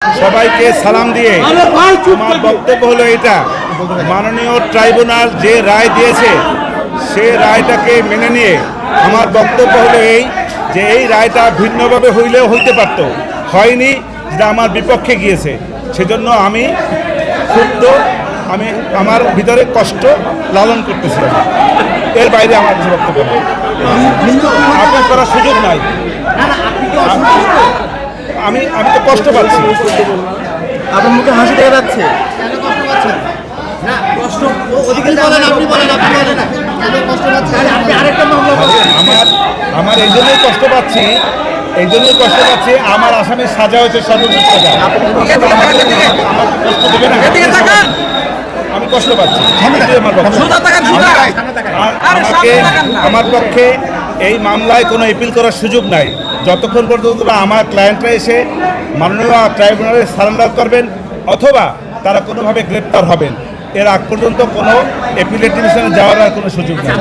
সবাইকে সালাম দিয়ে আমার বক্তব্য হলো এটা, মাননীয় ট্রাইব্যুনাল যে রায় দিয়েছে সে রায়টাকে মেনে নিয়ে আমার বক্তব্য হলো এই যে এই রায়টা ভিন্নভাবে হইলেও হইতে পারত, হয়নি, যেটা আমার বিপক্ষে গিয়েছে। সেজন্য আমি ক্ষুব্ধ, আমি আমার ভিতরে কষ্ট লালন করতেছি। এর বাইরে আমার কিছু বক্তব্য নেই, আপনি করার সুযোগ নাই। আমি তো কষ্ট পাচ্ছি। আপনার মুখে হাসি দেখা যাচ্ছে। আমার এই জন্যই কষ্ট পাচ্ছি, আমার আসামির সাজা হয়েছে সর্বোচ্চ সাজা। কষ্ট দেবে না, আমি কষ্ট পাচ্ছি। আমার পক্ষে এই মামলায় কোনো অ্যাপিল করার সুযোগ নাই যতক্ষণ পর্যন্ত আমার ক্লায়েন্টরা এসে মাননীয় ট্রাইব্যুনালে সারেন্ডার করবেন অথবা তারা কোনোভাবে গ্রেপ্তার হবেন। এর আগ পর্যন্ত কোনো অ্যাপিলেট ডিভিশনে যাওয়ার আর কোনো সুযোগ নেই।